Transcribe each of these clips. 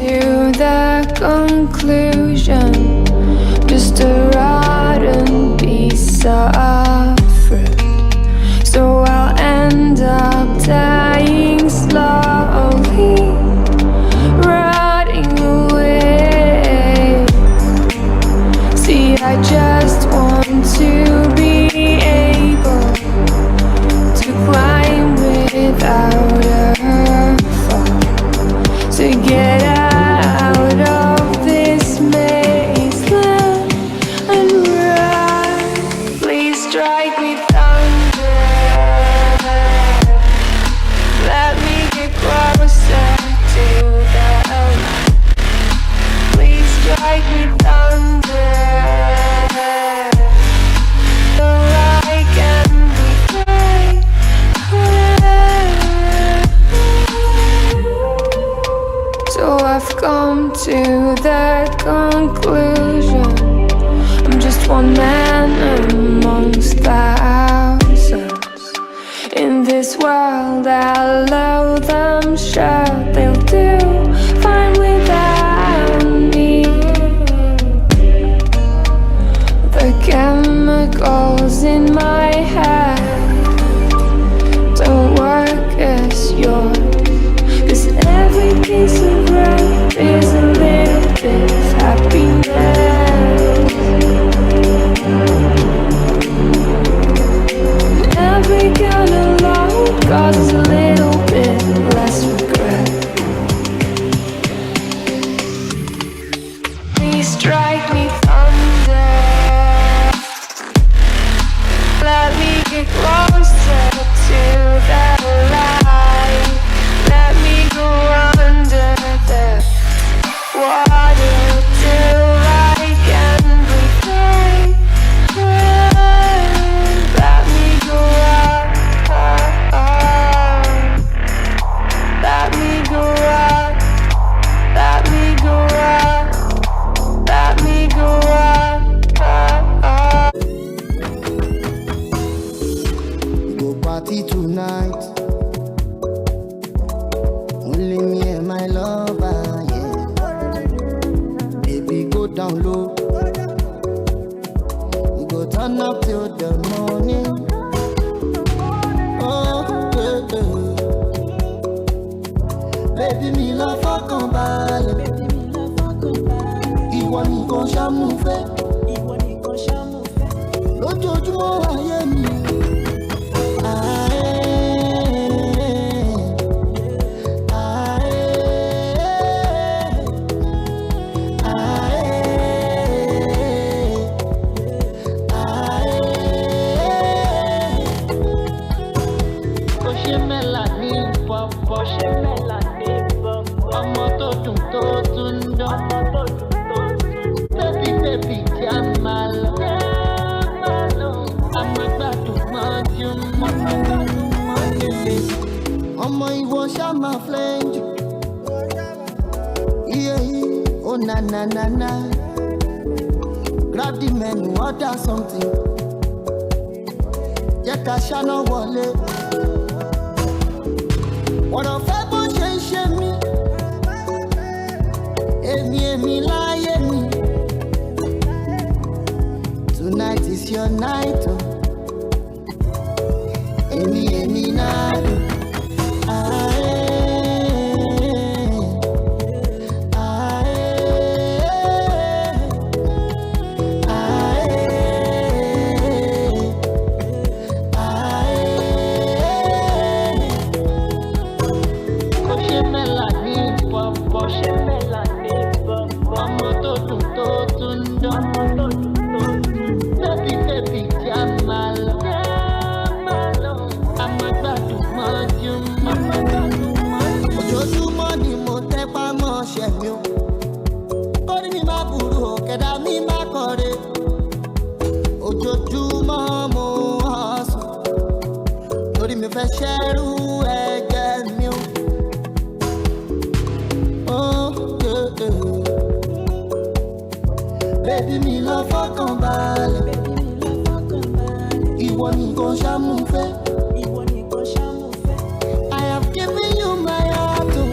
to the conclusion, just a rotten piece of fruit. So I'll end up dying slowly, rotting away. See, I just want to be able to climb without a fall, to get out of this mazeland and run. Please strike me thunder, let me get closer to the light. Please strike me thunder, so I can be free. So I've come to the conclusion, I'm just one man amongst thousands. In this world I'll load them, sure they'll do fine without me. The chemicals in my head don't work as yours, 'cause every piece of road is a little bit of happiness. Every kind of load causes a little bit less regret. Please strike me thunder, let me get closer to the light. Let me go under the water till I can breathe again. Let me go up, let me go up, let me go up, let me go up. We go party tonight, only me and my lover, yeah. Baby, go down low, we go turn up till the morning. Oh, yeah, yeah. Baby, me love fọkàn balẹ̀, ìwọ nìkan ṣá mú fẹ́, lójoojúmọ́ ayé mi. Ọmọ tó dùn tó tún dán, baby baby kí a máa lọ, a máa gbádùn mọ́júmọ́. Ọmọ ìwọ ṣá máa flenj, iye yìí, oh na na na na. Grab the menu, order something, jẹ́ ká ṣáná wọlé. Ọ̀rọ̀ fẹ́ bó ṣe ń ṣe mí, èmi láyé mi. Tonight is your night, oh. Èmi náà dùn. Ọmọ tó dùn tó tún dán, baby baby kí a máa lọ, a máa gbádùn mọ́júmọ́. Ojoojúmọ́ ni mo tẹpá mọ́ṣẹ́ mi o, kórí mi má burú o, kẹ̀dá mi má kọ̀re. Ojoojúmọ́ mo hustle, torí mi fẹ́ ṣẹ́rú ẹ̀jẹ̀ mi o. Baby, mi lọ fọkàn balẹ̀, ìwọ nìkan ṣá mú fẹ́. I have given you my heart, oh.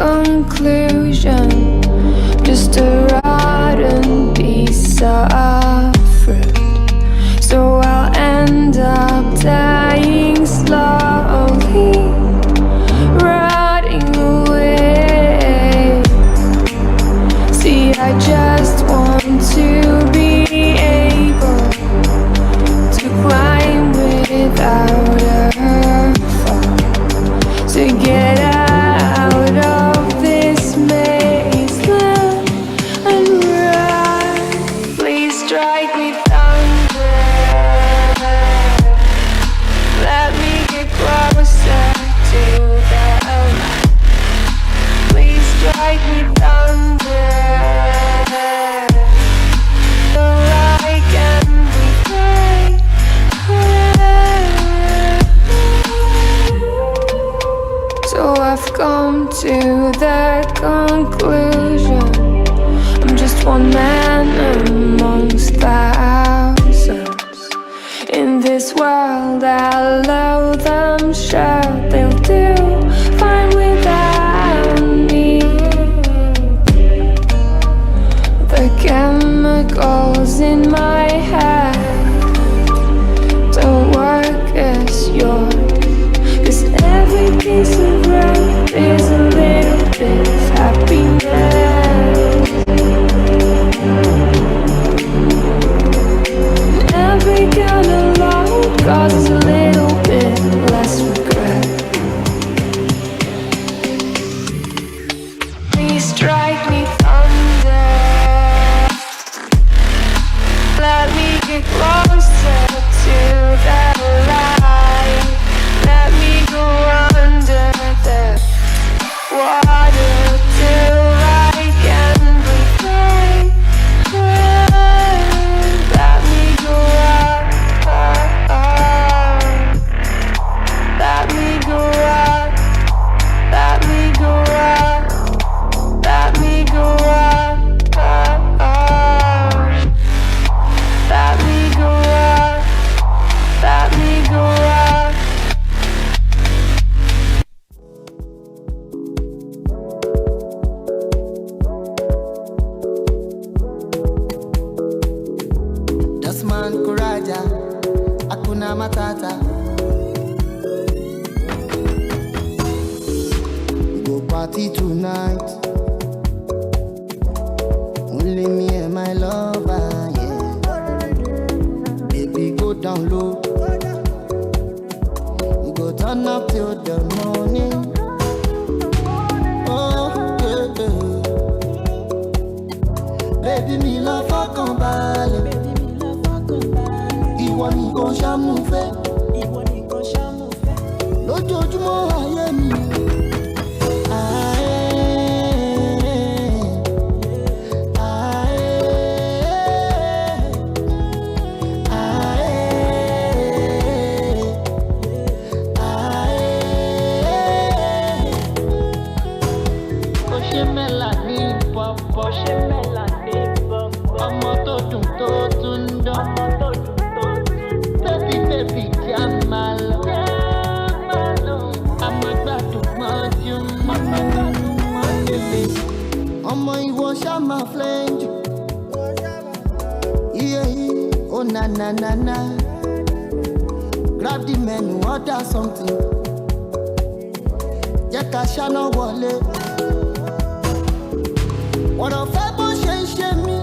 conclusion. Just a rotten piece of fruit. So I'll end up dying slowly, rotting away. See, I just want to be able to climb without a fall, to get out of this maze and run. Please strike me thunder, let me get closer to the light. Please strike me thunder, so I can be free. So I've come to the conclusion, I'm just one man amongst thousands. In this world I'll them, sure they'll do fine without me. The chemicals in my head don't work as yours, 'cause every piece of road is a little bit of happiness. Every kind of load causes a little bit less regret. Please strike me thunder, let me get closer to the light. Let me go under the water till I can breathe free. Let me go up, let me go up, let me go up, let me go up, let me go up, let me go up. Dasman Kuraja, Akuna Matata. We go party tonight. Only me and my lover, yeah. Baby, go down low. We go turn up till the morning. Oh, yeah, yeah. Baby, me love for combale. Ìwọ nìkan ṣàmúfẹ́, lójoojúmọ́ ayé mi. Ọmọ tó dùn tó tún dán. Baby, baby, jẹ́ máa lọ. Àmọ́ gbádùn mọ́jú ọmọ ìwọ ṣá máa flẹ́ńjù. Iye yìí, oh na na na na. Grab the menu, order something. Jẹ́ ká ṣáná wọlé. Ọ̀rọ̀ fẹ́ bó ṣe ń ṣe mí.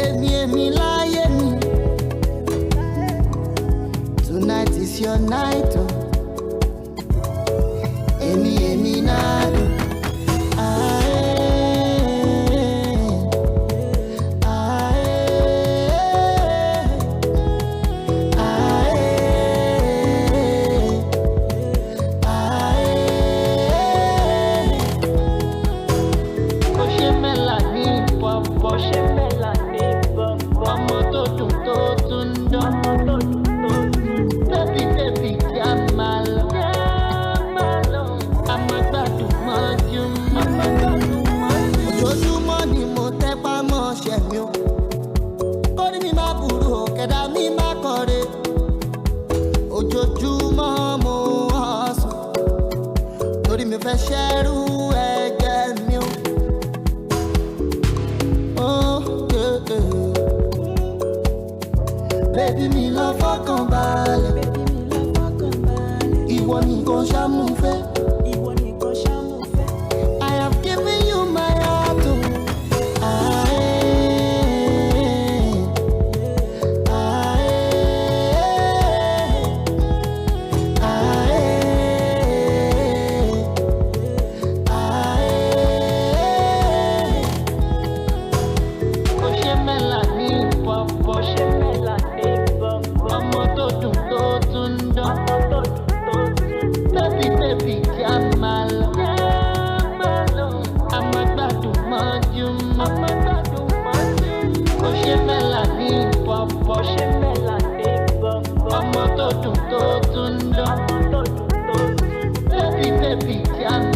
Èmi láyé mi. Tonight is your night, oh. Èmi náà dùn. Ọmọ tó dùn tó tún dán. Baby, baby, fẹ́ ṣẹ́rú ẹ̀jẹ̀ mi o. Oh, yeah, yeah. Baby mi lọ fọkàn balẹ̀. Ìwọ nìkan ṣàmúfẹ́. I have given you my heart o. Ọmọ tó dùn tó tún dán. Baby, baby, jam.